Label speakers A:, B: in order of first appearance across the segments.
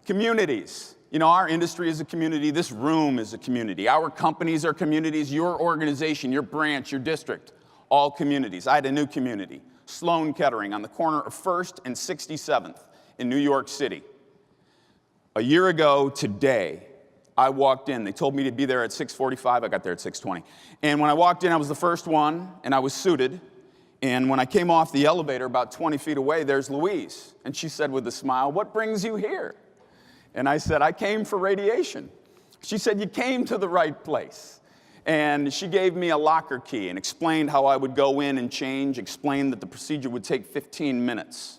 A: Communities. You know, our industry is a community. This room is a community. Our companies are communities. Your organization, your branch, your district, all communities. I had a new community, Sloan Kettering, on the corner of 1st and 67th in New York City. A year ago today, I walked in. They told me to be there at 6:45. I got there at 6:20. And when I walked in, I was the first one, and I was suited. And when I came off the elevator about 20 feet away, there's Louise. And she said with a smile, "What brings you here?" And I said, "I came for radiation." She said, "You came to the right place." And she gave me a locker key and explained how I would go in and change, explained that the procedure would take 15 minutes.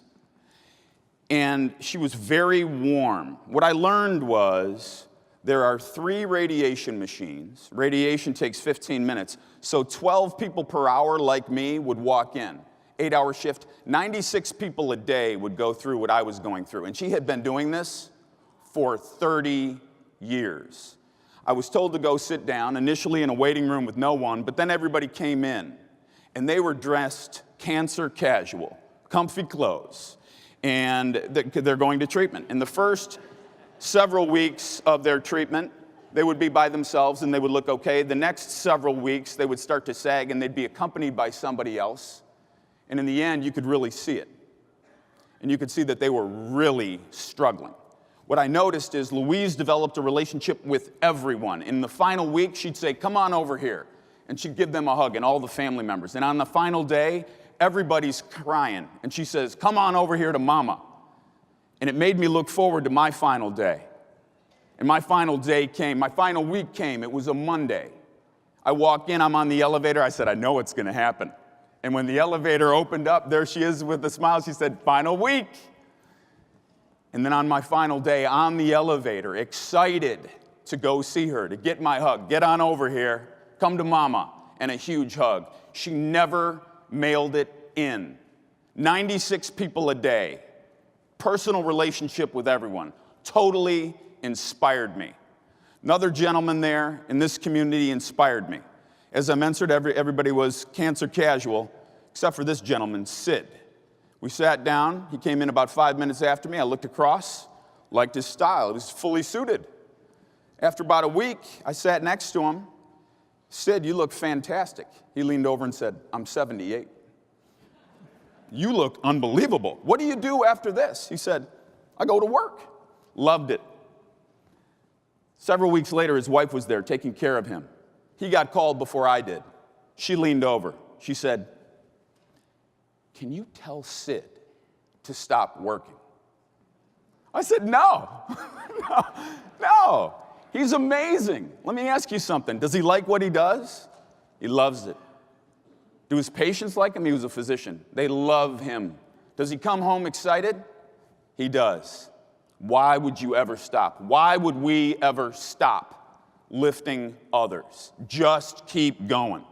A: And she was very warm. What I learned was there are 3 radiation machines. Radiation takes 15 minutes. So 12 people per hour like me would walk in. 8-hour shift. 96 people a day would go through what I was going through. And she had been doing this for 30 years. I was told to go sit down, initially in a waiting room with no one, but then everybody came in, and they were dressed cancer casual, comfy clothes, and they're going to treatment. In the first several weeks of their treatment, they would be by themselves and they would look okay. The next several weeks, they would start to sag and they'd be accompanied by somebody else. And in the end, you could really see it. And you could see that they were really struggling. What I noticed is Louise developed a relationship with everyone. In the final week, she'd say, "Come on over here." And she'd give them a hug, and all the family members. And on the final day, everybody's crying. And she says, "Come on over here to Mama." And it made me look forward to my final day. And my final day came. My final week came. It was a Monday. I walk in. I'm on the elevator. I said, "I know it's going to happen." And when the elevator opened up, there she is with a smile. She said, "Final week." And then on my final day, on the elevator, excited to go see her, to get my hug. "Get on over here. Come to Mama." And a huge hug. She never mailed it in. 96 people a day. Personal relationship with everyone. Totally inspired me. Another gentleman there in this community inspired me. As I mentioned, everybody was cancer casual, except for this gentleman, Sid. We sat down. He came in about 5 minutes after me. I looked across, liked his style. He was fully suited. After about a week, I sat next to him. "Sid, you look fantastic." He leaned over and said, "I'm 78. "You look unbelievable. What do you do after this?" He said, "I go to work." Loved it. Several weeks later, his wife was there taking care of him. He got called before I did. She leaned over. She said, "Can you tell Sid to stop working?" I said, "No, no. He's amazing. Let me ask you something. Does he like what he does?" He loves it. Do his patients like him? He was a physician. They love him. Does he come home excited? He does. Why would you ever stop? Why would we ever stop lifting others? Just keep going.